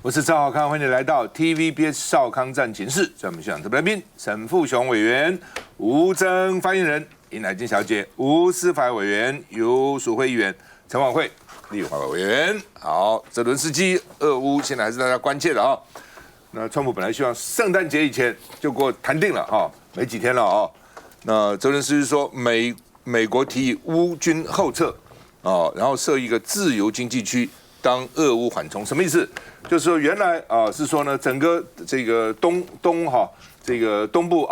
我是赵少康，欢迎你来到 TVBS 少康战情室。在我们现场特别来宾，沈富雄委员、吴峥发言人、尹乃菁小姐、吴思怀委员、游淑慧议员、陈婉慧立法委员。好，泽伦斯基俄乌现在还是大家关切的啊。那川普本来希望圣诞节以前就给我谈定了哈，没几天了啊。那泽伦斯基说美国提议乌军后撤然后设一个自由经济区。当俄乌缓冲什么意思？就是说原来是说呢，整个这个东部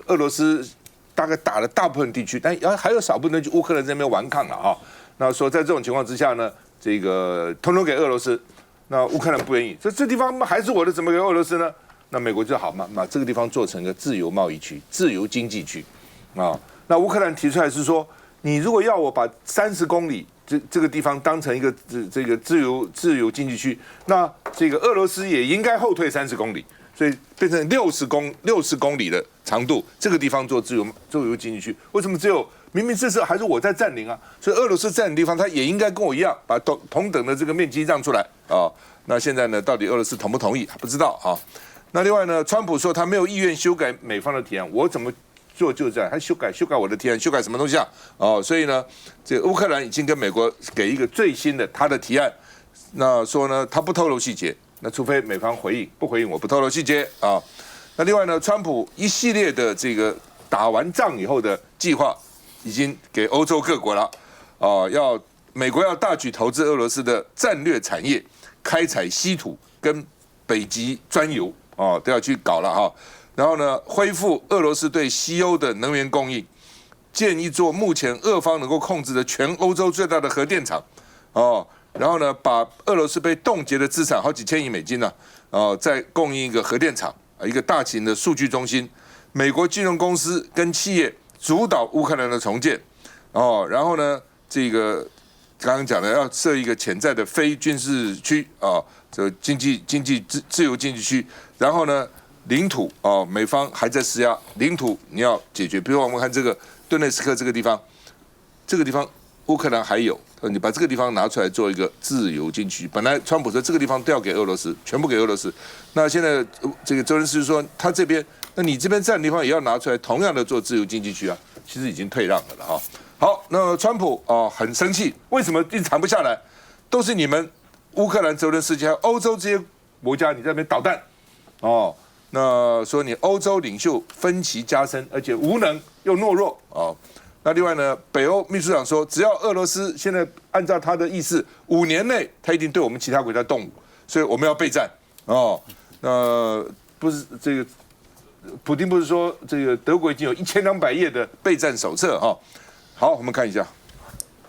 俄罗斯大概打了大部分地区，但还有少部分乌克兰这边顽抗了哈。那说在这种情况之下呢，这个通通给俄罗斯，那乌克兰不愿意，这地方还是我的，怎么给俄罗斯呢？那美国就好嘛，把这个地方做成一个自由贸易区、自由经济区那乌克兰提出来是说，你如果要我把30公里。这个地方当成一个这个自由经济区，那这个俄罗斯也应该后退30公里，所以变成60公里的长度，这个地方做自由经济区。为什么只有明明这是还是我在占领啊？所以俄罗斯占领地方，他也应该跟我一样，把同等的这个面积让出来那现在呢，到底俄罗斯同不同意还不知道那另外呢，川普说他没有意愿修改美方的提案，我怎么？做就这样，还修改我的提案，修改什么东西所以呢，这个乌克兰已经跟美国给一个最新的他的提案，那说呢，他不透露细节，那除非美方回应，不回应我不透露细节那另外呢，川普一系列的这个打完仗以后的计划，已经给欧洲各国了美国要大举投资俄罗斯的战略产业，开采稀土跟北极专油都要去搞了然后呢，恢复俄罗斯对西欧的能源供应，建一座目前俄方能够控制的全欧洲最大的核电厂，然后呢，把俄罗斯被冻结的资产好几千亿美金再供应一个核电厂，一个大型的数据中心。美国金融公司跟企业主导乌克兰的重建，然后呢，这个刚刚讲的要设一个潜在的非军事区这经济自由经济区，然后呢。领土美方还在施压，领土你要解决。比如我们看这个顿涅茨克这个地方乌克兰还有，你把这个地方拿出来做一个自由经济区。本来川普说这个地方都要给俄罗斯，全部给俄罗斯。那现在这个泽连斯基说他这边，那你这边占的地方也要拿出来，同样的做自由经济区其实已经退让了好，那川普很生气，为什么一直谈不下来？都是你们乌克兰、泽连斯基还有欧洲这些国家，你在那边捣蛋那说你欧洲领袖分歧加深，而且无能又懦弱那另外呢，北欧秘书长说，只要俄罗斯现在按照他的意思，5年内他一定对我们其他国家动武，所以我们要备战那不是这个，普丁不是说这个德国已经有1200页的备战手册好，我们看一下。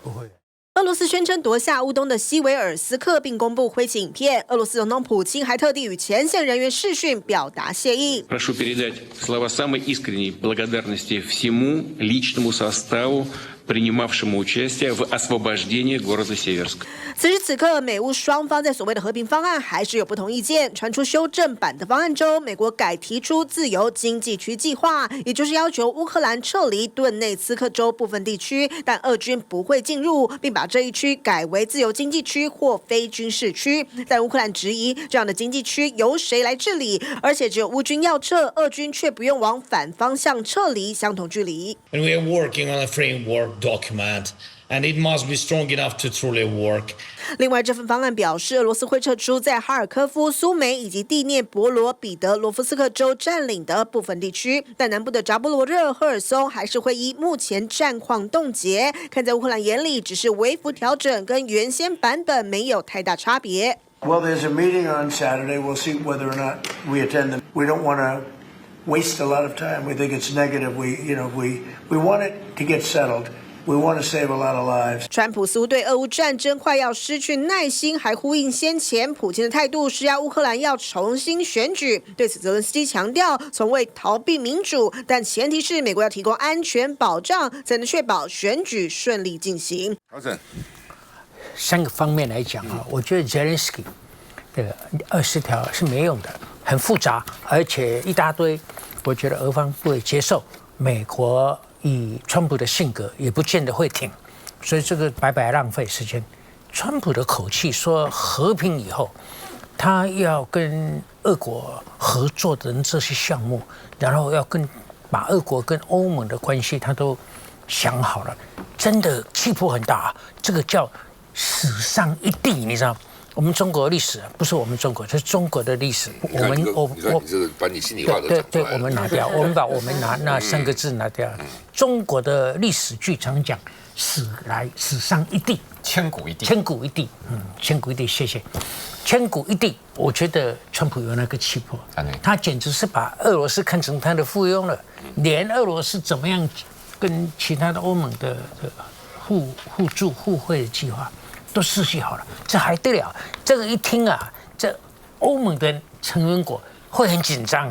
不会。俄罗斯宣称夺下乌东的西维尔斯克，并公布挥旗影片。俄罗斯总统普京还特地与前线人员视讯，表达谢意。Прошу передать слова самой искренней благодарности всему личному составу, принимавшему участие в освобождении города Северск. 此时此刻，美乌双方在所谓的和平方案还是有不同意见。传出修正版的方案中，美国改提出自由经济区计划，也就是要求乌克兰撤离顿内茨克州部分地区，但俄军不会进入，并把这一区改为自由经济区或非军事区。但乌克兰质疑这样的经济区由谁来治理，而且只有乌军要撤，俄军却不用往反方向撤离相同距离。And we are working on a framework document. And it must be strong enough to truly work. 另外，这份方案表示，俄罗斯会撤出在哈尔科夫、苏梅以及第聂伯罗彼得罗夫斯克州占领的部分地区，但南部的扎波罗热、赫尔松还是会依目前战况冻结。看在乌克兰眼里，只是微幅调整，跟原先版本没有太大差别。Well, there's a meeting on Saturday. We'll see whether or not we attend them. We don't want to waste a lot of time. We think it's negative. We want it to get settled.We want to save a lot of lives. 川普似乎对俄乌战争快要失去耐心，还呼应先前普京的态度，施压乌克兰要重新选举。对此，泽伦斯基强调，从未逃避民主，但前提是美国要提供安全保障，才能确保选举顺利进行。好整3个方面来讲我觉得 Zelensky 的20条是没用的，很复杂，而且一大堆，我觉得俄方不会接受。美国以川普的性格也不见得会挺，所以这个白白浪费时间。川普的口气说和平以后，他要跟俄国合作的这些项目，然后要把俄国跟欧盟的关系，他都想好了，真的气魄很大，这个叫史上一帝，你知道？我们中国的历史不是我们中国，这是中国的历史。你看你这个把你心里话都讲出来了。对，我们拿掉，我们把我们那3个字拿掉。中国的历史剧常讲史上一帝，千古一帝，千古一帝，千古一帝，谢谢。千古一帝，我觉得川普有那个气魄，他简直是把俄罗斯看成他的附庸了，连俄罗斯怎么样跟其他的欧盟的互助互惠的计划都设计好了，这还得了？这个一听啊，这欧盟的成员国会很紧张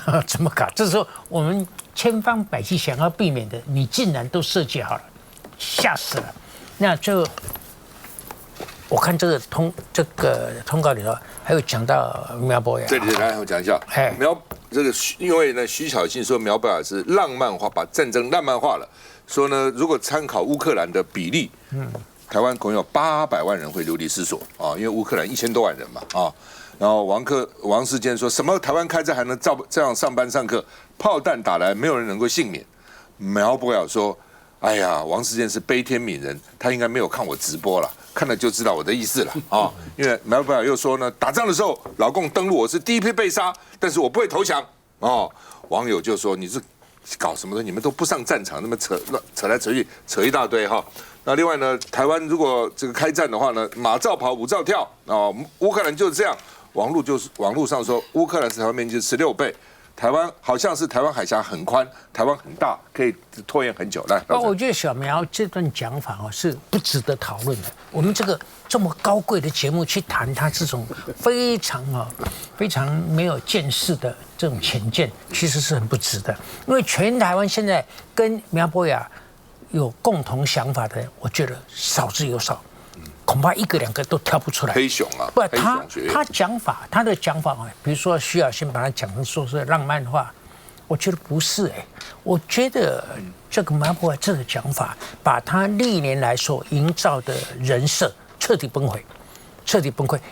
啊，怎么搞？这时候我们千方百计想要避免的，你竟然都设计好了，吓死了。那就我看这个通告里头还有讲到苗博雅，这里来我讲一下，因为呢徐小庆说苗博雅是浪漫化，把战争浪漫化了，说呢如果参考乌克兰的比例，台湾共有800万人会流离失所啊，因为乌克兰1000多万人嘛啊。然后王世坚说什么台湾开战还能这样上班上课，炮弹打来没有人能够幸免。苗博雅说，哎呀，王世坚是悲天悯人，他应该没有看我直播了，看了就知道我的意思了啊。因为苗博雅又说呢，打仗的时候老共登陆我是第一批被杀，但是我不会投降哦。网友就说你是搞什么的，你们都不上战场，那么扯来扯去，扯一大堆哈。那另外呢，台湾如果这个开战的话呢，马照跑，舞照跳啊，乌克兰就是这样。网络上说，乌克兰是台湾面积16倍，台湾好像是台湾海峡很宽，台湾很大，可以拖延很久。来，我觉得小苗这段讲法是不值得讨论的。我们这么高贵的节目去谈他这种非常没有见识的这种浅见，其实是很不值得。因为全台湾现在跟苗博雅有共同想法的人，我觉得少之又少。恐怕1个2个都挑不出来。黑熊啊，不，他的讲法啊，比如说徐小新把他讲成说是浪漫化，我觉得不是我觉得这个苗博雅这个讲法，把他历年来所营造的人设彻底崩溃。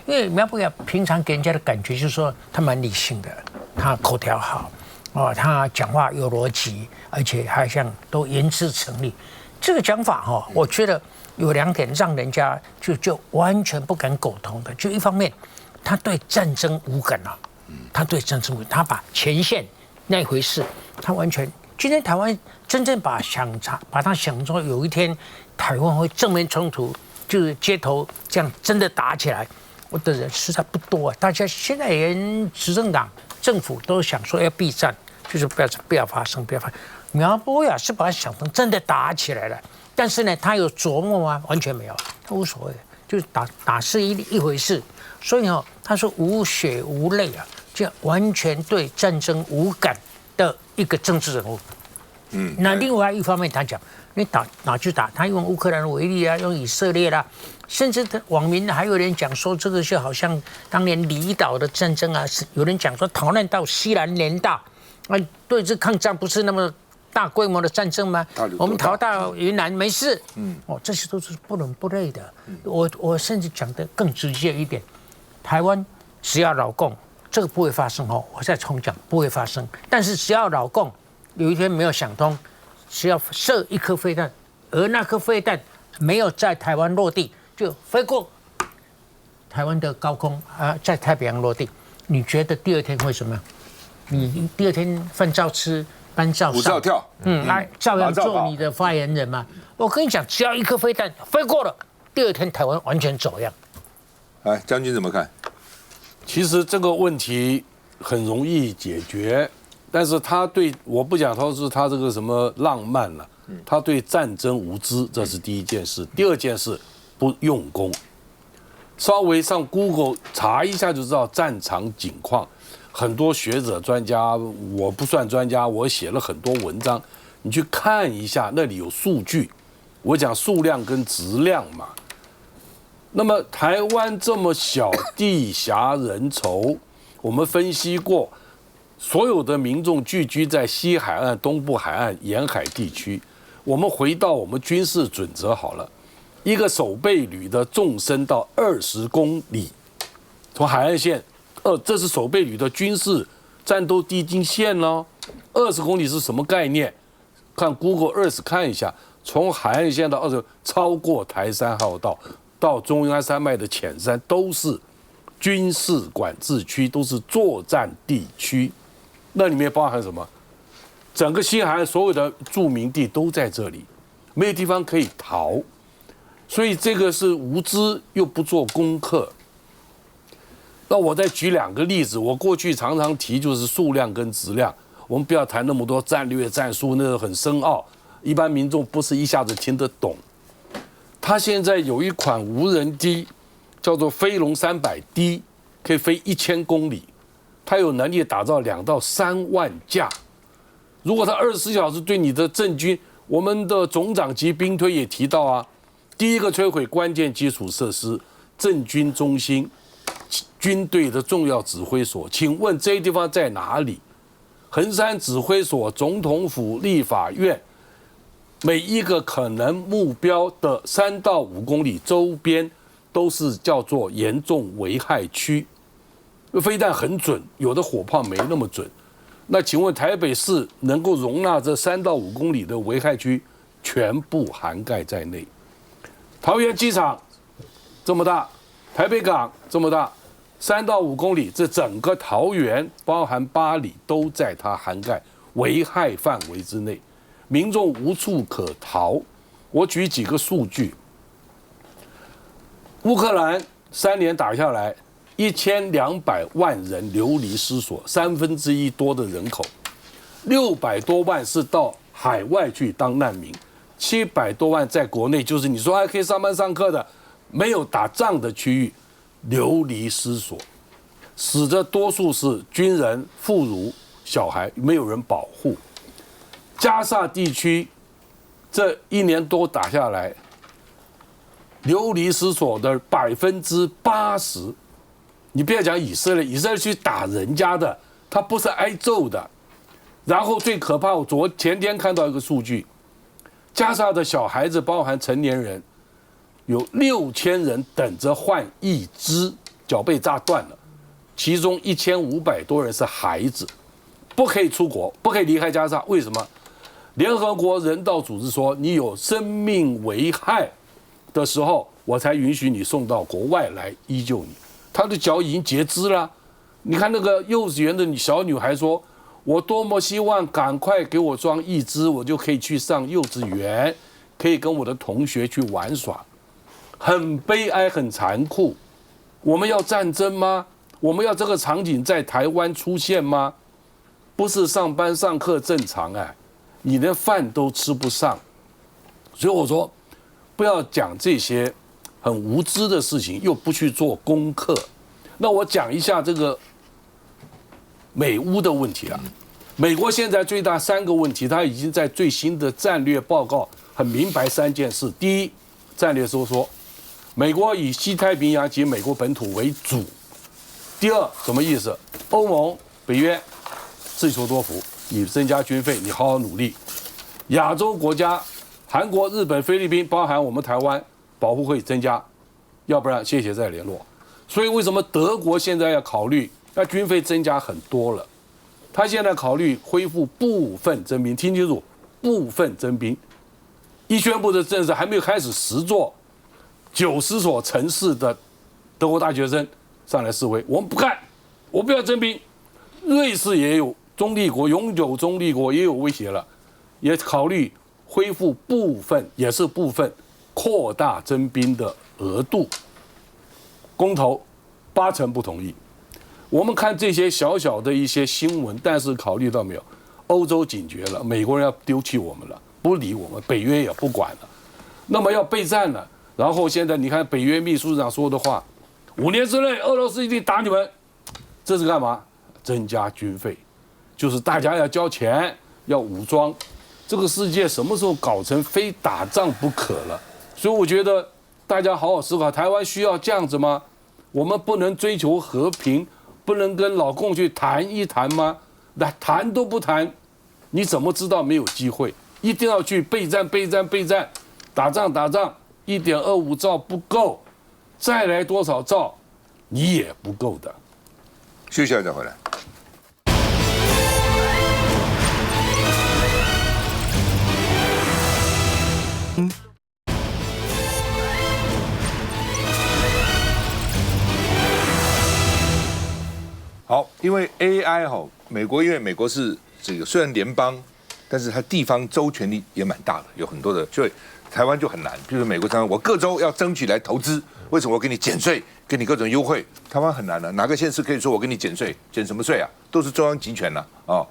因为苗博雅平常给人家的感觉就是说他蛮理性的，他口条好他讲话有逻辑，而且还像都言之成理。这个讲法我觉得有2点让人家就完全不敢苟同的，就一方面，他对战争无感他把前线那一回事，他完全今天台湾真正把他想说有一天台湾会正面冲突，就是街头这样真的打起来，我的人实在不多大家现在连执政党政府都想说要避战，就是不要发生。苗博雅是把它想成真的打起来了。但是呢，他有琢磨吗？完全没有，他无所谓，就是打是一回事。所以他说无血无泪这样完全对战争无感的一个政治人物。那另外一方面，他讲你哪去打？他用乌克兰为例用以色列啦，甚至网民还有人讲说，这个就好像当年离岛的战争啊，有人讲说逃难到西南联大，对这抗战不是那么大规模的战争吗？我们逃到云南没事。这些都是不伦不类的。我甚至讲得更直接一点，台湾只要老共，这个不会发生我再重讲不会发生。但是只要老共有一天没有想通，只要射1颗飞弹，而那颗飞弹没有在台湾落地，就飞过台湾的高空在太平洋落地，你觉得第2天会什么样？你第2天饭照吃。班照上，舞照跳，来照样做你的发言人嘛。我跟你讲，只要1颗飞弹飞过了，第2天台湾完全走样。来，将军怎么看？其实这个问题很容易解决，但是我不讲他是他这个什么浪漫了，他对战争无知，这是第一件事。第2件事不用功，稍微上 Google 查一下就知道战场景况。很多学者专家，我不算专家，我写了很多文章，你去看一下，那里有数据。我讲数量跟质量嘛。那么台湾这么小，地狭人稠，我们分析过，所有的民众聚居在西海岸、东部海岸沿海地区。我们回到我们军事准则好了，一个守备旅的纵深到20公里。从海岸线，这是守备旅的军事战斗地境线哦。20公里是什么概念？看 Google Earth 看一下，从海岸线到20，超过台3号道到中央山脉的浅山都是军事管制区，都是作战地区。那里面包含什么？整个西海岸所有的著名地都在这里，没有地方可以逃。所以这个是无知又不做功课。那我再举2个例子，我过去常常提就是数量跟质量，我们不要谈那么多战略战术，那个很深奥，一般民众不是一下子听得懂。他现在有一款无人机，叫做飞龙300D，可以飞1000公里，它有能力打造2到3万架。如果它24小时对你的政军，我们的总长级兵推也提到啊，第一个摧毁关键基础设施，政军中心。军队的重要指挥所，请问这些地方在哪里？衡山指挥所、总统府、立法院，每一个可能目标的3到5公里周边都是叫做严重危害区。飞弹很准，有的火炮没那么准。那请问台北市能够容纳这3到5公里的危害区，全部涵盖在内？桃园机场这么大，台北港这么大。3到5公里，这整个桃园包含8里都在它涵盖危害范围之内，民众无处可逃。我举几个数据：乌克兰3年打下来，1200万人流离失所，1/3多的人口，600多万是到海外去当难民，700多万在国内，就是你说还可以上班上课的，没有打仗的区域。流离失所，死的多数是军人、妇孺、小孩，没有人保护。加沙地区这1年多打下来，流离失所的80%，你不要讲以色列，以色列去打人家的，他不是挨揍的。然后最可怕，我前天看到一个数据，加沙的小孩子，包含成年人。有6000人等着换义肢，脚被炸断了，其中1500多人是孩子，不可以出国，不可以离开加沙。为什么？联合国人道组织说，你有生命危害的时候，我才允许你送到国外来医救你。他的脚已经截肢了。你看那个幼稚园的小女孩说，我多么希望赶快给我装义肢，我就可以去上幼稚园，可以跟我的同学去玩耍。很悲哀，很残酷。我们要战争吗？我们要这个场景在台湾出现吗？不是上班上课正常哎，你连饭都吃不上。所以我说，不要讲这些很无知的事情，又不去做功课。那我讲一下这个美乌的问题啊。美国现在最大3个问题，它已经在最新的战略报告很明白3件事。第一，战略收缩。美国以西太平洋及美国本土为主。第二，什么意思？欧盟、北约自求多福，你增加军费，你好好努力。亚洲国家，韩国、日本、菲律宾，包含我们台湾，保护会增加，要不然谢谢再联络。所以为什么德国现在要考虑，那军费增加很多了？他现在考虑恢复部分征兵，听清楚，部分征兵。一宣布的政策还没有开始实做。90所城市的德国大学生上来示威，我们不干，我不要征兵。瑞士也有中立国，永久中立国也有威胁了，也考虑恢复部分，也是部分扩大征兵的额度。公投80%不同意。我们看这些小小的一些新闻，但是考虑到没有，欧洲警觉了，美国人要丢弃我们了，不理我们，北约也不管了，那么要备战了。然后现在你看北约秘书长说的话，5年之内俄罗斯一定打你们，这是干嘛？增加军费，就是大家要交钱，要武装。这个世界什么时候搞成非打仗不可了？所以我觉得大家好好思考，台湾需要这样子吗？我们不能追求和平，不能跟老共去谈一谈吗？那谈都不谈，你怎么知道没有机会？一定要去备战，打仗，1.25兆不够，再来多少兆？你也不够的。休息一下再回来。好，因为 AI 哈，因为美国是这个虽然联邦，但是它地方州权力也蛮大的，有很多的，所以台湾就很难。比如美国常常我各州要争取来投资，为什么我给你减税，给你各种优惠？台湾很难的，哪个县市可以说我给你减税？减什么税啊？都是中央集权了哦。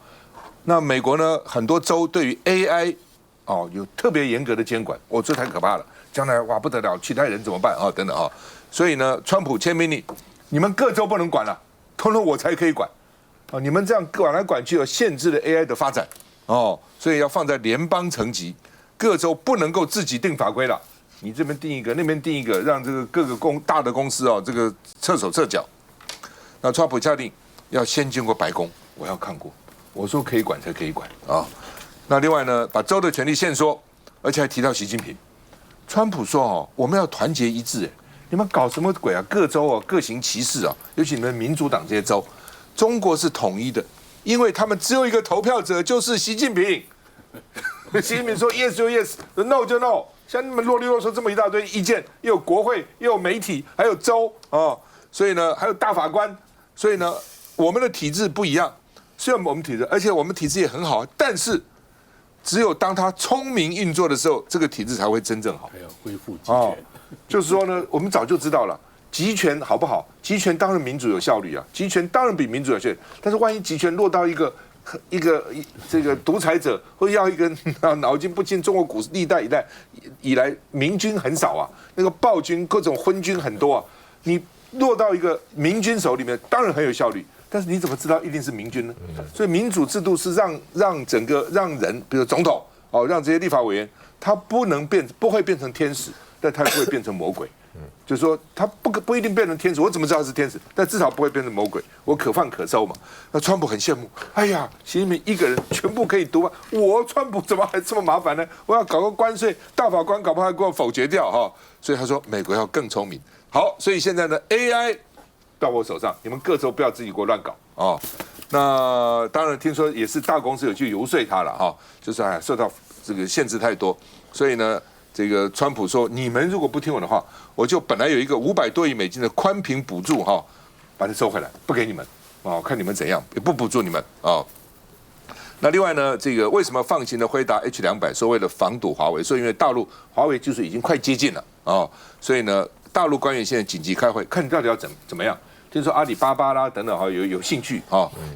那美国呢，很多州对于 AI 哦有特别严格的监管，这太可怕了，将来哇不得了，其他人怎么办啊？等等啊。所以呢，川普签命令，你们各州不能管了。通通我才可以管，你们这样管来管去，限制了 AI 的发展，所以要放在联邦层级，各州不能够自己定法规了，你这边定一个，那边定一个，让这个各个大的公司这个撤手撤脚。那川普下令要先经过白宫，我要看过，我说可以管才可以管啊。那另外呢，把州的权力限缩，而且还提到习近平。川普说我们要团结一致，你们搞什么鬼啊？各州各行其事啊！尤其你们民主党这些州，中国是统一的，因为他们只有一个投票者，就是习近平。习近平说 yes 就 yes，no 就 no。像你们啰里啰嗦这么一大堆意见，又有国会，又有媒体，还有州所以呢，还有大法官。所以呢，我们的体制不一样。虽然我们体制，而且我们体制也很好，但是只有当他聪明运作的时候，这个体制才会真正好。还要恢复集权。就是说呢，我们早就知道了，集权好不好？集权当然民主有效率啊，集权当然比民主有效率。但是万一集权落到一个这个独裁者，或要一个脑筋不清，中国历代以来明君很少啊，那个暴君各种昏君很多啊，你落到一个明君手里面，当然很有效率。但是你怎么知道一定是明君呢？所以民主制度是让整个人，比如总统让这些立法委员，他不会变成天使。但他不会变成魔鬼，就是说他不一定变成天使，我怎么知道他是天使？但至少不会变成魔鬼，我可放可收嘛。那川普很羡慕，哎呀，习近平一个人全部可以读啊，我川普怎么还这么麻烦呢？我要搞个关税，大法官搞不好还给我否决掉所以他说美国要更聪明。好，所以现在呢 AI 到我手上，你们各州不要自己给我乱搞那当然听说也是大公司有去游说他了就是受到这个限制太多，所以呢。这个川普说：“你们如果不听我的话，我就本来有一个500多亿美金的宽频补助把它收回来，不给你们看你们怎样，也不补助你们那另外呢，这个为什么放行了辉达 H200？说为了防堵华为，说因为大陆华为技术已经快接近了所以呢，大陆官员现在紧急开会，看你到底要怎么样。听说阿里巴巴啦等等有兴趣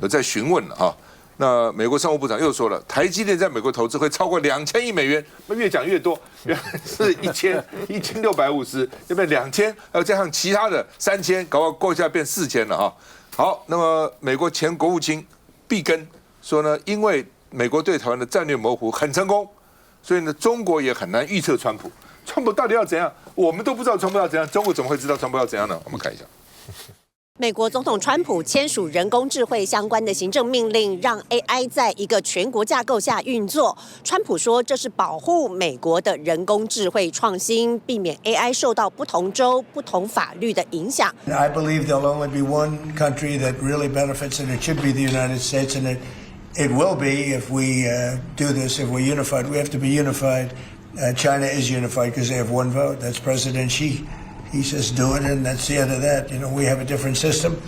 有在询问了那美国商务部长又说了，台积电在美国投资会超过2000亿美元，那越讲越多，原来是1650，要不然2000，还有加上其他的3000，搞到过一下变4000了好，那么美国前国务卿毕根说呢，因为美国对台湾的战略模糊很成功，所以呢，中国也很难预测川普到底要怎样，我们都不知道川普要怎样，中国怎么会知道川普要怎样呢？我们看一下。美国总统川普签署人工智慧相关的行政命令，让 AI 在一个全国架构下运作。川普说，这是保护美国的人工智慧创新，避免 AI 受到不同州、不同法律的影响。I believe there'll only be one country that really benefits, and it should be the United States, and it will be if we do this, if we're unified. We have to be unified. China is unified because they have one vote. That's President Xi. He says do it, and that's the end of that. We have a different system.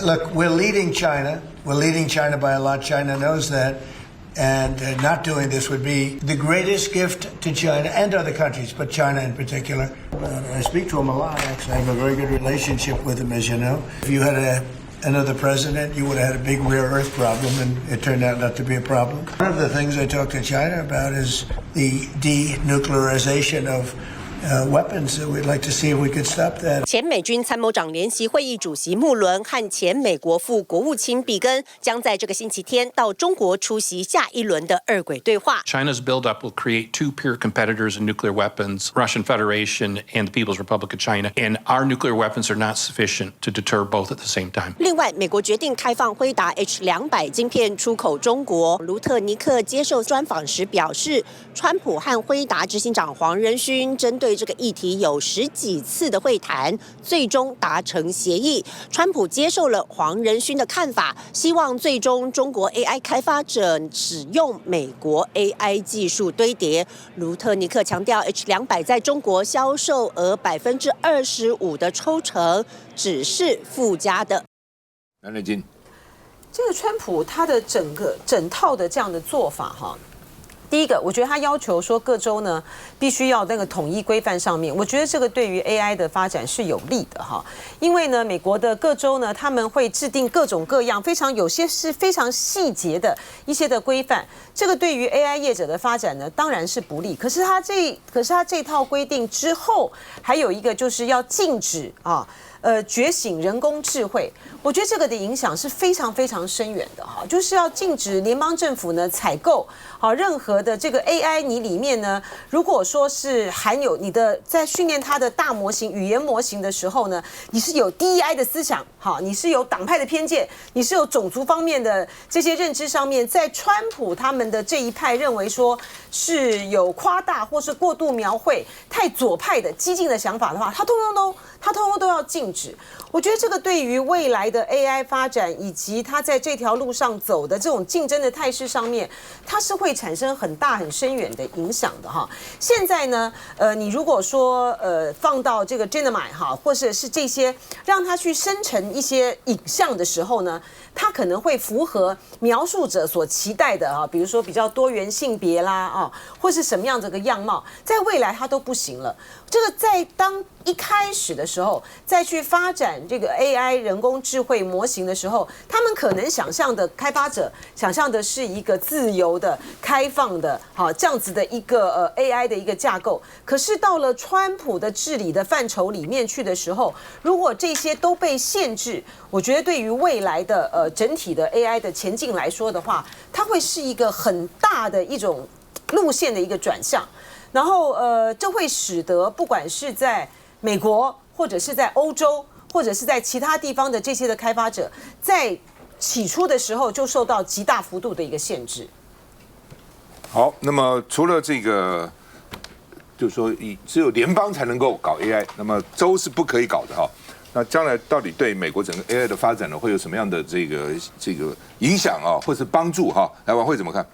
Look, we're leading China. We're leading China by a lot. China knows that. And not doing this would be the greatest gift to China and other countries, but China in particular. I speak to him a lot, actually. I have a very good relationship with him, as you know. If you had another president, you would have had a big rare earth problem, and it turned out not to be a problem. One of the things I talk to China about is the denuclearization of weapons. We'd like to see if we could stop that. 前美军参谋长联席会议主席穆伦和前美国副国务卿比根将在这个星期天到中国出席下一轮的二轨对话。China's buildup will create two peer competitors in nuclear weapons, Russian Federation and the People's Republic of China, and our nuclear weapons are not sufficient to deter both at the same time. 另外，美国决定开放辉达 H200晶片出口中国。卢特尼克接受专访时表示，川普和辉达执行长黄仁勋针对会这个议题有10几次的会谈，最终达成协议。川普接受了黄仁勋的看法，希望最终中国 AI 开发者使用美国 AI 技术堆叠。卢特尼克强调 H200在中国销售额25%的抽成只是附加的。南雷金，这个川普他的整套的这样的做法哈。第一个，我觉得他要求说各州呢必须要那个统一规范上面，我觉得这个对于 AI 的发展是有利的哈，因为呢，美国的各州呢他们会制定各种各样有些是非常细节的一些的规范，这个对于 AI 业者的发展呢当然是不利。可是他这套规定之后，还有一个就是要禁止觉醒人工智慧，我觉得这个的影响是非常非常深远的哈，就是要禁止联邦政府呢采购任何的这个 AI， 你里面呢，如果说是含有你的在训练它的大模型、语言模型的时候呢，你是有 DEI 的思想，你是有党派的偏见，你是有种族方面的这些认知上面，在川普他们的这一派认为说是有夸大或是过度描绘太左派的激进的想法的话，他通通都要禁止。我觉得这个对于未来的 AI 发展以及它在这条路上走的这种竞争的态势上面，它是会产生很大很深远的影响的哈。现在呢，你如果说放到这个 Gemini 哈，或者是这些让它去生成一些影像的时候呢，它可能会符合描述者所期待的比如说比较多元性别啦或是什么样的个样貌，在未来它都不行了。这个在当一开始的时候，再去发展这个 AI 人工智慧模型的时候，他们可能开发者想象的是一个自由的、开放的，这样子的一个AI 的一个架构。可是到了川普的治理的范畴里面去的时候，如果这些都被限制，我觉得对于未来的整体的 AI 的前进来说的话，它会是一个很大的一种路线的一个转向。然后这会使得不管是在美国或者是在欧洲或者是在其他地方的这些的开发者，在起初的时候就受到极大幅度的一个限制。好，那么除了这个，就是说只有联邦才能够搞 AI， 那么州是不可以搞的哈。那将来到底对美国整个 AI 的发展呢，会有什么样的这个影响或是帮助哈？来，王慧怎么看？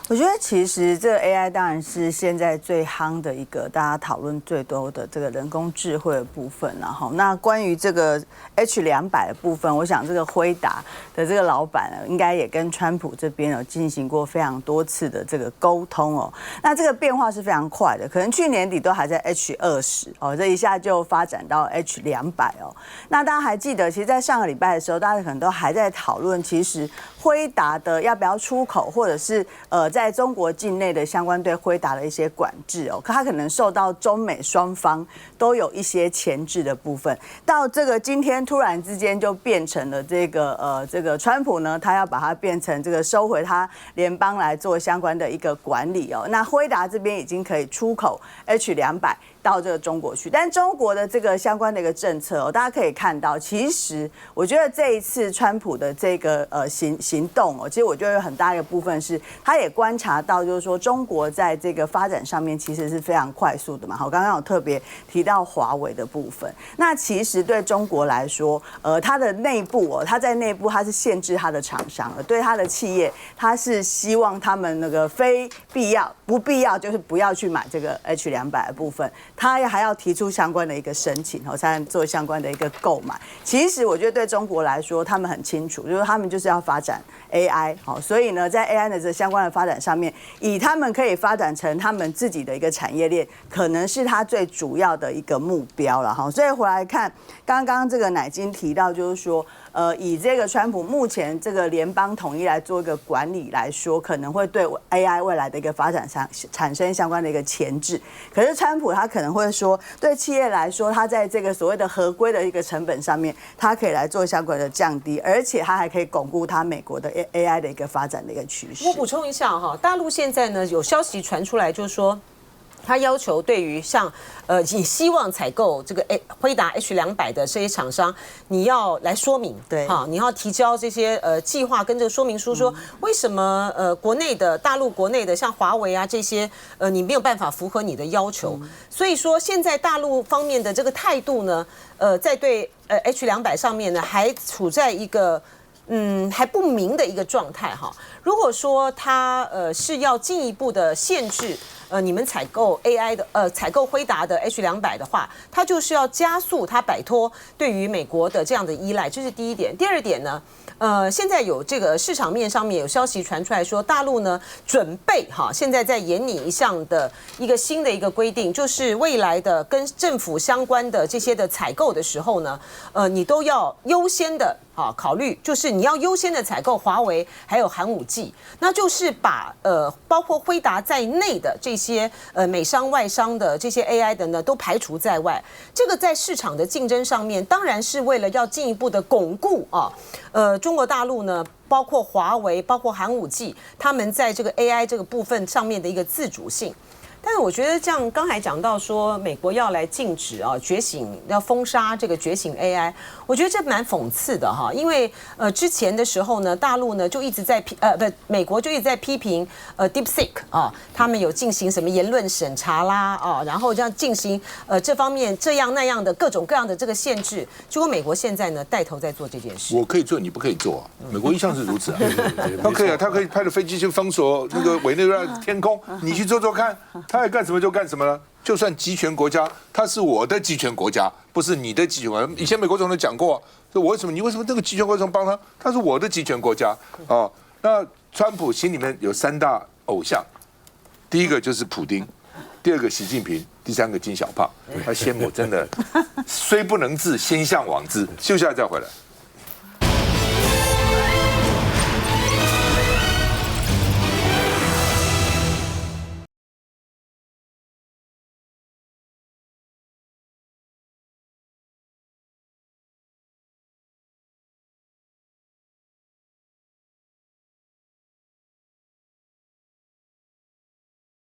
我觉得其实这个 AI 当然是现在最夯的一个大家讨论最多的这个人工智慧的部分，然后那关于这个 H200的部分，我想这个辉达的这个老板应该也跟川普这边有进行过非常多次的这个沟通哦。那这个变化是非常快的，可能去年底都还在 H20这一下就发展到 H200哦。那大家还记得，其实在上个礼拜的时候，大家可能都还在讨论，其实辉达的要不要出口，或者是在中国境内的相关对辉达的一些管制可它可能受到中美双方都有一些前置的部分。到这个今天突然之间就变成了这个川普呢，他要把它变成这个收回他联邦来做相关的一个管理那辉达这边已经可以出口 H200到这个中国去，但中国的这个相关的一个政策大家可以看到，其实我觉得这一次川普的这个行动其实我觉得有很大一个部分是他也观察到，就是说中国在这个发展上面其实是非常快速的嘛。我刚刚有特别提到华为的部分，那其实对中国来说，它的内部它在内部它是限制它的厂商对它的企业，它是希望他们那个非必要不必要就是不要去买这个 H200的部分。他还要提出相关的一个申请才能做相关的一个购买。其实我觉得对中国来说，他们很清楚，就是他们就是要发展 AI， 所以呢，在 AI 的这相关的发展上面，以他们可以发展成他们自己的一个产业链，可能是他最主要的一个目标了哈。所以回来看刚刚这个乃金提到，就是说，以这个川普目前这个联邦统一来做一个管理来说，可能会对 AI 未来的一个发展上产生相关的一个前置。可是川普他可能会说，对企业来说，他在这个所谓的合规的一个成本上面，他可以来做相关的降低，而且他还可以巩固他美国的 AI 的一个发展的一个趋势。我补充一下大陆现在呢有消息传出来，就是说他要求对于像你希望采购这个辉达 H200的这些厂商，你要来说明，对，你要提交这些计划跟这个说明书，说为什么国内的大陆国内的像华为啊这些你没有办法符合你的要求，所以说现在大陆方面的这个态度呢，在对H200上面呢还处在一个还不明的一个状态哈。如果说它是要进一步的限制你们采购 AI 的采购辉达的 H200的话，它就是要加速它摆脱对于美国的这样的依赖，这是第一点。第二点呢，现在有这个市场面上面有消息传出来说，大陆呢准备现在在研拟一项的一个新的一个规定，就是未来的跟政府相关的这些的采购的时候呢，你都要优先的考虑，就是你要优先的采购华为还有寒武纪，那就是把包括辉达在内的这些美商外商的这些 AI 的呢都排除在外。这个在市场的竞争上面，当然是为了要进一步的巩固中国大陆呢，包括华为、包括寒武纪，他们在这个 AI 这个部分上面的一个自主性。但是我觉得，像刚才讲到说，美国要来禁止觉醒，要封杀这个觉醒 AI， 我觉得这蛮讽刺的哈。因为之前的时候呢，大陆呢就一直在美国就一直在批评DeepSeek 他们有进行什么言论审查啦然后这样进行这方面这样那样的各种各样的这个限制。结果美国现在呢带头在做这件事。我可以做，你不可以做美国一向是如此他可以啊，他可以派着飞机去封锁那个委内瑞拉天空，你去做做看。他爱干什么就干什么了。就算集权国家，他是我的集权国家，不是你的集权国家。以前美国总统讲过，说我你为什么这个集权国家帮他？他是我的集权国家那川普心里面有3大偶像，第一个就是普丁，第二个习近平，第3个金小胖。他羡慕真的，虽不能至，先向往之。休息下再回来。